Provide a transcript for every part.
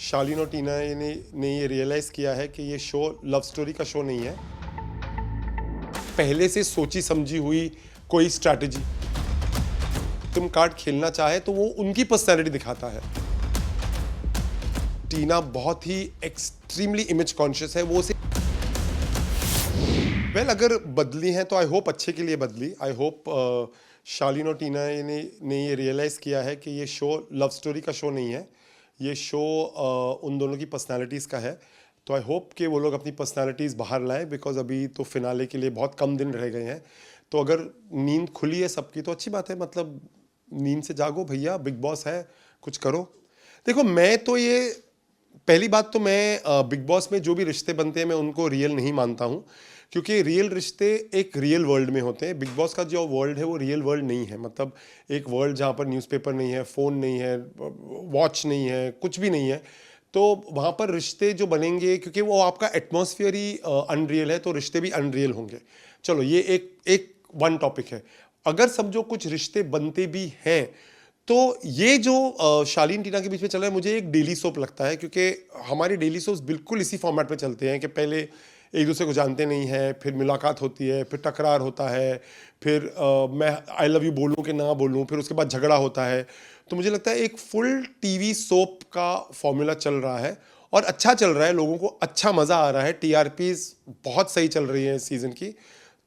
शालीन और टीना ने ये रियलाइज़ किया है कि ये शो लव स्टोरी का शो नहीं है, पहले से सोची समझी हुई कोई स्ट्रैटेजी। तुम कार्ड खेलना चाहे तो वो उनकी पर्सनैलिटी दिखाता है। टीना बहुत ही एक्सट्रीमली इमेज कॉन्शियस है। वो उसे अगर बदली हैं तो आई होप अच्छे के लिए बदली। आई होप शालीन और टीना ने ये रियलाइज़ किया है कि ये शो लव स्टोरी का शो नहीं है, ये शो उन दोनों की पर्सनालिटीज़ का है। तो आई होप कि वो लोग अपनी पर्सनालिटीज़ बाहर लाएं, बिकॉज अभी तो फिनाले के लिए बहुत कम दिन रह गए हैं। तो अगर नींद खुली है सबकी तो अच्छी बात है, मतलब नींद से जागो भैया, बिग बॉस है, कुछ करो। देखो, मैं तो ये पहली बात तो मैं बिग बॉस में जो भी रिश्ते बनते हैं मैं उनको रियल नहीं मानता हूँ, क्योंकि रियल रिश्ते एक रियल वर्ल्ड में होते हैं। बिग बॉस का जो वर्ल्ड है वो रियल वर्ल्ड नहीं है। मतलब एक वर्ल्ड जहाँ पर न्यूज़पेपर नहीं है, फ़ोन नहीं है, वॉच नहीं है, कुछ भी नहीं है, तो वहाँ पर रिश्ते जो बनेंगे, क्योंकि वो आपका एटमॉस्फेयर ही अनरियल है, तो रिश्ते भी अनरियल होंगे। चलो, ये एक वन टॉपिक है। अगर समझो कुछ रिश्ते बनते भी हैं तो ये जो शालीन टीना के बीच में चल रहा है, मुझे एक डेली सोप लगता है, क्योंकि हमारी डेली सोप्स बिल्कुल इसी फॉर्मेट में चलते हैं कि पहले एक दूसरे को जानते नहीं हैं, फिर मुलाकात होती है, फिर टकरार होता है, फिर मैं आई लव यू बोलूँ कि ना बोलूँ, फिर उसके बाद झगड़ा होता है। तो मुझे लगता है एक फुल टीवी सोप का फॉर्मूला चल रहा है और अच्छा चल रहा है, लोगों को अच्छा मज़ा आ रहा है, टीआरपीज़ बहुत सही चल रही है इस सीज़न की,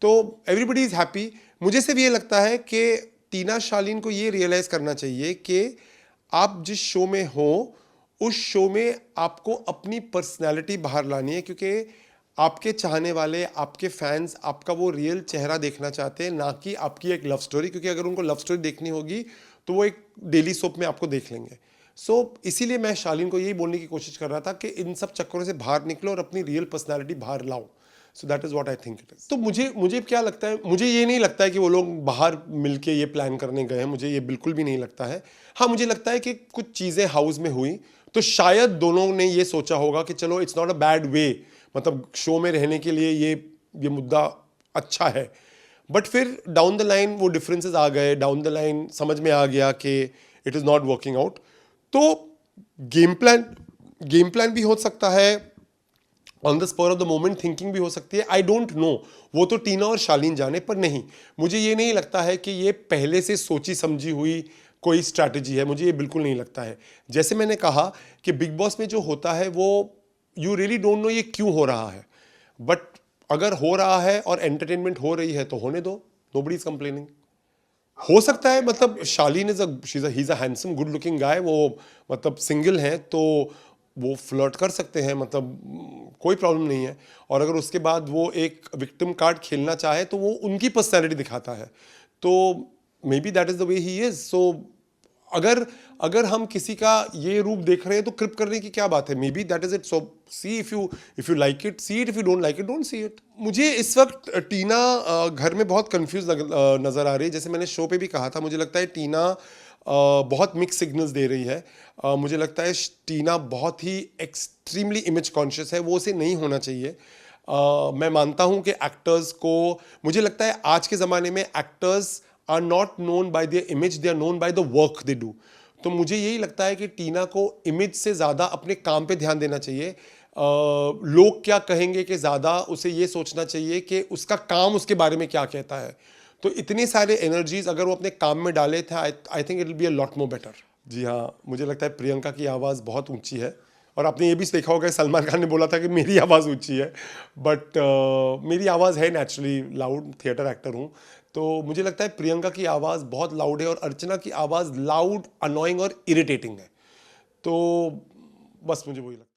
तो एवरीबडी इज़ हैप्पी। मुझे सिर्फ ये लगता है कि टीना शालीन को ये रियलाइज़ करना चाहिए कि आप जिस शो में हो उस शो में आपको अपनी पर्सनैलिटी बाहर लानी है, क्योंकि आपके चाहने वाले, आपके फैंस आपका वो रियल चेहरा देखना चाहते हैं, ना कि आपकी एक लव स्टोरी। क्योंकि अगर उनको लव स्टोरी देखनी होगी तो वो एक डेली सोप में आपको देख लेंगे। इसीलिए मैं शालीन को यही बोलने की कोशिश कर रहा था कि इन सब चक्करों से बाहर निकलो और अपनी रियल पर्सनैलिटी बाहर लाओ। So that is what I think it is. तो मुझे क्या लगता है, मुझे ये नहीं लगता है कि वो लोग बाहर मिलके ये प्लान करने गए हैं, मुझे ये बिल्कुल भी नहीं लगता है। हाँ, मुझे लगता है कि कुछ चीज़ें हाउस में हुई तो शायद दोनों ने ये सोचा होगा कि चलो it's not a bad way, मतलब शो में रहने के लिए ये मुद्दा अच्छा है। बट फिर डाउन द लाइन वो डिफरेंसेस आ गए, डाउन द लाइन समझ में आ गया कि it is not working out. तो गेम प्लान भी हो सकता है, on the spur of the moment thinking भी हो सकती है, आई डोंट नो, वो तो टीना और शालीन जाने। पर नहीं, मुझे ये नहीं लगता है कि ये पहले से सोची समझी हुई कोई स्ट्रैटेजी है, मुझे ये बिल्कुल नहीं लगता है। जैसे मैंने कहा कि बिग बॉस में जो होता है वो यू रियली डोंट नो ये क्यों हो रहा है, बट अगर हो रहा है और एंटरटेनमेंट हो रही है तो होने दो, नोबडी इज कंप्लेनिंग। हो सकता है, मतलब Shaleen he is a handsome good looking guy, वो मतलब सिंगल हैं तो वो फ्लर्ट कर सकते हैं, मतलब कोई प्रॉब्लम नहीं है। और अगर उसके बाद वो एक विक्टिम कार्ड खेलना चाहे तो वो उनकी पर्सनैलिटी दिखाता है, तो maybe that is the way he is. So अगर हम किसी का ये रूप देख रहे हैं तो क्रिप करने की क्या बात है, maybe that is it. So see, if you like it see it, if you don't like it don't see it. मुझे इस वक्त टीना घर में बहुत कंफ्यूज नजर आ रही है। जैसे मैंने शो पे भी कहा था, मुझे लगता है टीना बहुत मिक्स सिग्नल्स दे रही है। मुझे लगता है टीना बहुत ही एक्सट्रीमली इमेज कॉन्शियस है, वो उसे नहीं होना चाहिए। मैं मानता हूं कि एक्टर्स को, मुझे लगता है आज के ज़माने में actors are not known by their image, they are known by the work they do. तो मुझे यही लगता है कि टीना को इमेज से ज़्यादा अपने काम पे ध्यान देना चाहिए। लोग क्या कहेंगे कि ज़्यादा उसे ये सोचना चाहिए कि उसका काम उसके बारे में क्या कहता है। तो इतने सारे एनर्जीज अगर वो अपने काम में डाले थे, I think it will be a lot more better. जी हाँ, मुझे लगता है प्रियंका की आवाज़ बहुत ऊंची है, और आपने ये भी देखा होगा सलमान खान ने बोला था कि मेरी आवाज़ ऊंची है, बट मेरी आवाज़ है नेचुरली लाउड, थिएटर एक्टर हूँ। तो मुझे लगता है प्रियंका की आवाज़ बहुत लाउड है और अर्चना की आवाज़ लाउड, अनोइंग और इरिटेटिंग है। तो बस मुझे वही लगता है।